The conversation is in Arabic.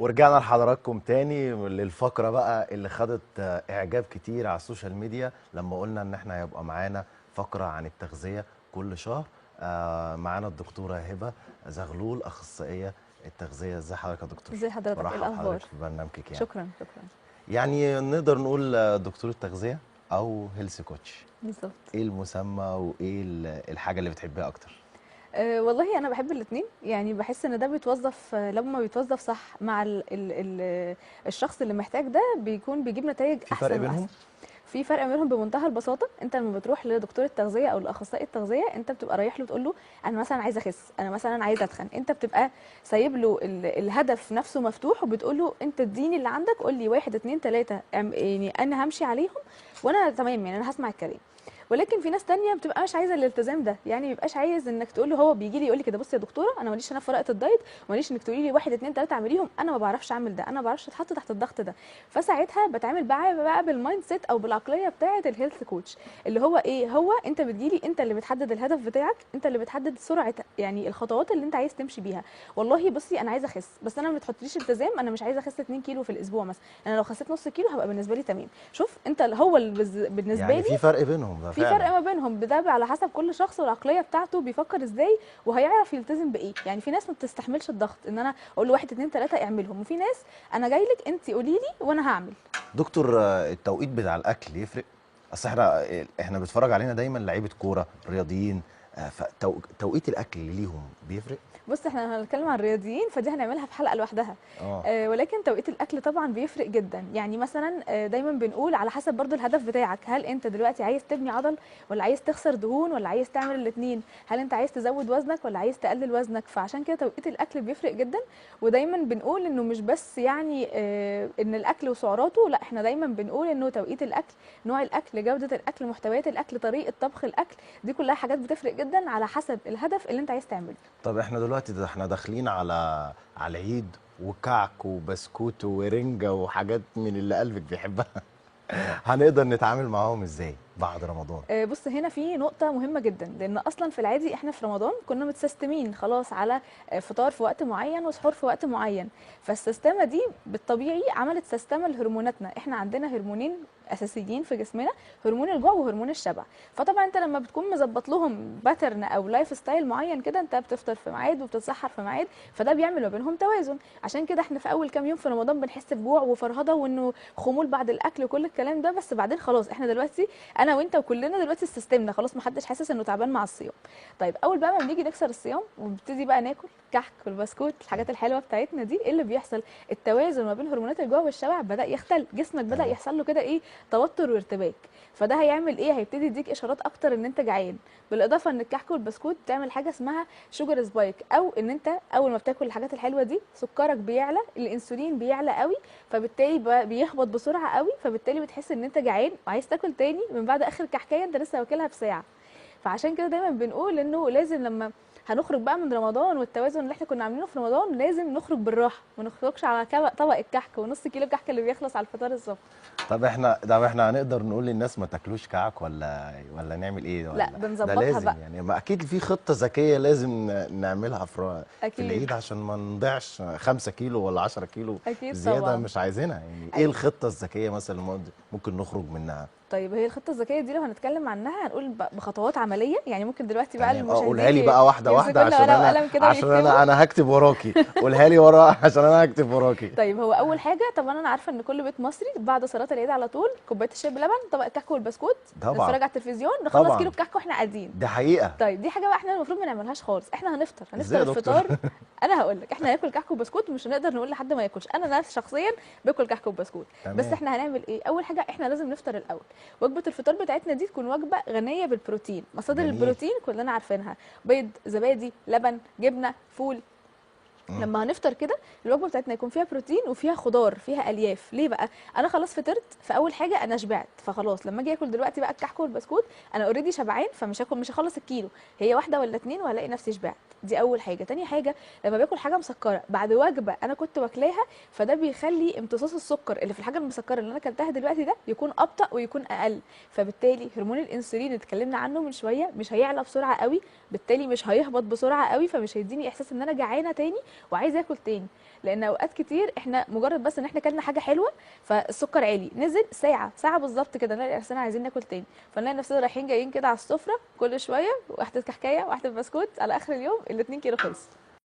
ورجعنا لحضراتكم تاني للفقرة بقى اللي خدت إعجاب كتير على السوشيال ميديا لما قلنا إن إحنا هيبقى معانا فقرة عن التغذية كل شهر. معانا الدكتورة هبة زغلول، أخصائية التغذية. إزي حضرتك يا دكتور؟ ازي حضرتك؟ ايه برحب الاخبار؟ بحضرتك في برنامجك. شكرا شكرا. يعني نقدر نقول دكتور التغذية أو هيلث كوتش. بالظبط. إيه المسمى وإيه الحاجة اللي بتحبيها أكتر؟ والله انا بحب الاثنين، يعني بحس ان ده بيتوظف لما بيتوظف صح مع الشخص اللي محتاج ده بيكون بيجيب نتائج في فرق احسن بينهم؟ واحسن. في فرق بينهم بمنتهى البساطه. انت لما بتروح لدكتور التغذيه او لاخصائي التغذيه انت بتبقى رايح له تقول له انا مثلا عايزه اخس، انا مثلا عايزه اتخن. انت بتبقى سايب له الهدف نفسه مفتوح، وبتقول له انت اديني اللي عندك، قول لي 1 2 3 يعني انا همشي عليهم وانا تمام، يعني انا هسمع الكلام. ولكن في ناس تانية بتبقى مش عايزه الالتزام ده، يعني ما بيبقاش عايز انك تقول له. هو بيجي لي يقول لي كده بصي يا دكتوره انا ماليش انا في ورقه الدايت، وماليش انك تقولي لي 1 2 3 اعمليهم، انا ما بعرفش اعمل ده، انا ما بعرفش اتحط تحت الضغط ده. فساعتها بتعامل بقى بالمايند سيت او بالعقليه بتاعه الهيلث كوتش، اللي هو ايه؟ هو انت بتجيلي انت اللي بتحدد الهدف بتاعك، انت اللي بتحدد سرعه يعني الخطوات اللي انت عايز تمشي بيها. والله بصي انا عايزه اخس، بس انا ما بتحطليش التزام، انا مش عايزه اخس 2 كيلو في الاسبوع مثلا، انا لو خسيت نص كيلو هبقى بالنسبه لي تمام. شوف انت هو بالنسبه يعني لي في فرق بينهم ده في فرق فعلا. ما بينهم. ده على حسب كل شخص والعقليه بتاعته بيفكر ازاي، وهيعرف يلتزم بايه. يعني في ناس ما بتستحملش الضغط ان انا اقول له 1 2 3 اعملهم، وفي ناس انا جاي لك انت قولي لي وانا هعمل. دكتور، التوقيت بتاع الاكل يفرق؟ اصل احنا بيتفرج علينا دايما لعيبه كوره رياضيين، فتوقيت الاكل ليهم بيفرق؟ بص احنا هنتكلم عن الرياضيين فدي هنعملها في حلقه لوحدها. اه. ولكن توقيت الاكل طبعا بيفرق جدا. يعني مثلا دايما بنقول على حسب برضو الهدف بتاعك، هل انت دلوقتي عايز تبني عضل ولا عايز تخسر دهون ولا عايز تعمل الاثنين، هل انت عايز تزود وزنك ولا عايز تقلل وزنك. فعشان كده توقيت الاكل بيفرق جدا. ودايما بنقول انه مش بس يعني ان الاكل وسعراته، لا احنا دايما بنقول انه توقيت الاكل، نوع الاكل، جوده الاكل، محتويات الاكل، طريقه طبخ الاكل، دي كلها حاجات بتفرق جدا على حسب الهدف اللي انت عايز تعمله. طب احنا دلوقتي احنا داخلين على العيد، وكعك وبسكوت ورنجة وحاجات من اللي قلبك بيحبها. هنقدر نتعامل معاهم ازاي بعد رمضان؟ بص هنا في نقطة مهمة جدا، لأن أصلا في العادي إحنا في رمضان كنا متسيستمين خلاص على فطار في وقت معين وسحور في وقت معين. فالسيستمة دي بالطبيعي عملت سيستمة لهرموناتنا. إحنا عندنا هرمونين أساسيين في جسمنا، هرمون الجوع وهرمون الشبع. فطبعا أنت لما بتكون مظبط لهم باترن أو لايف ستايل معين كده، أنت بتفطر في ميعاد وبتتسحر في ميعاد، فده بيعمل ما بينهم توازن. عشان كده إحنا في أول كام يوم في رمضان بنحس بجوع وفرهضة وإنه خمول بعد الأكل وكل الكلام ده، بس بعدين خلاص إحنا دلوقتي انا وانت وكلنا دلوقتي استسلمنا خلاص، ما حدش حاسس انه تعبان مع الصيام. طيب اول بقى ما بنيجي نكسر الصيام وبنبتدي بقى ناكل كحك والبسكوت، الحاجات الحلوه بتاعتنا دي، ايه اللي بيحصل؟ التوازن ما بين هرمونات الجوع والشبع بدا يختل، جسمك بدا تمام. يحصل له كده ايه؟ توتر وارتباك. فده هيعمل ايه؟ هيبتدي يديك اشارات اكتر ان انت جعان. بالاضافه ان الكحك والبسكوت بتعمل حاجه اسمها شوجر سبايك، او ان انت اول ما بتاكل الحاجات الحلوه دي سكرك بيعلى، الانسولين بيعلى قوي، فبالتالي بيهبط بسرعه قوي، فبالتالي بتحس ان انت جعان وعايز تاكل تاني من بعد اخر كحكايه انت لسه واكلها بساعه. فعشان كده دايما بنقول انه لازم لما هنخرج بقى من رمضان والتوازن اللي احنا كنا عاملينه في رمضان، لازم نخرج بالراحه، ما نخرجش على طبق الكحك ونص كيلو كحك اللي بيخلص على الفطار الصبح. طب احنا هنقدر نقول للناس ما تاكلوش كعك ولا نعمل ايه؟ لا ولا ده بنظبطها لازم بقى. يعني، ما اكيد في خطة ذكية لازم نعملها في اكيد. العيد عشان ما نضيعش 5 كيلو ولا 10 كيلو اكيد زيادة طبعا. مش عايزينها. يعني ايه ايوه. الخطة الذكية مثلا اللي ممكن نخرج منها؟ طيب هي الخطه الذكيه دي لو هنتكلم عنها هنقول بخطوات عمليه. يعني ممكن دلوقتي بقى تمام. قولها المشاهدين لي بقى واحدة واحدة، يمسكوا لنا عشان ورقه انا وقلم كده عشان ويكتبوا. انا انا هكتب وراكي. قولها لي ورا عشان انا هكتب وراكي. طيب هو اول حاجه طبعا انا عارفه ان كل بيت مصري بعد صلاه العيد على طول كوبايه الشاي بلبن، طبق الكحك والبسكوت، طبعا. نتفرج على التلفزيون، نخلص كيلو طبعا. الكحك واحنا قاعدين. دي حقيقة. طيب دي حاجه بقى احنا المفروض ما نعملهاش خالص. احنا هنفطر ازاي هنفطر يا دكتور؟ الفطار. انا هقول لك احنا هناكل كحك وبسكوت، مش هنقدر نقول لحد ما ياكلش. انا نفس شخصيا باكل كحك وبسكوت. بس تمام. احنا هنعمل ايه؟ اول حاجه احنا لازم نفطر الاول. وجبه الفطار بتاعتنا دي تكون وجبه غنيه بالبروتين. مصادر جميل. البروتين كلنا عارفينها: بيض، زبادي، لبن، جبنه، فول. مم. لما هنفطر كده الوجبه بتاعتنا يكون فيها بروتين وفيها خضار، فيها الياف. ليه بقى؟ انا خلاص فطرت، فاول حاجه انا شبعت، فخلاص لما اجي اكل دلوقتي بقى الكحك والبسكوت انا اوريدي شبعان، فمش هاكل، مش هخلص الكيلو، هي واحده ولا اتنين وهلاقي نفسي شبعت. دي اول حاجه. تاني حاجه، لما باكل حاجه مسكره بعد وجبه انا كنت واكلاها، فده بيخلي امتصاص السكر اللي في الحاجه المسكره اللي انا اكلتها دلوقتي ده يكون ابطا ويكون اقل، فبالتالي هرمون الانسولين اللي اتكلمنا عنه من شويه مش هيعلى بسرعه قوي، بالتالي مش هيهبط بسرعه قوي، فمش هيديني احساس ان انا جعانه تاني، وعايز ياكل تاني. لان اوقات كتير احنا مجرد بس ان احنا كلنا حاجه حلوه فالسكر عالي نزل ساعه بالظبط كده نلاقي نفسنا عايزين ناكل تاني، فنلاقي نفسنا رايحين جايين كده على السفره كل شويه واحده كحكايه واحده بسكوت، على اخر اليوم ال2 كيلو خلص.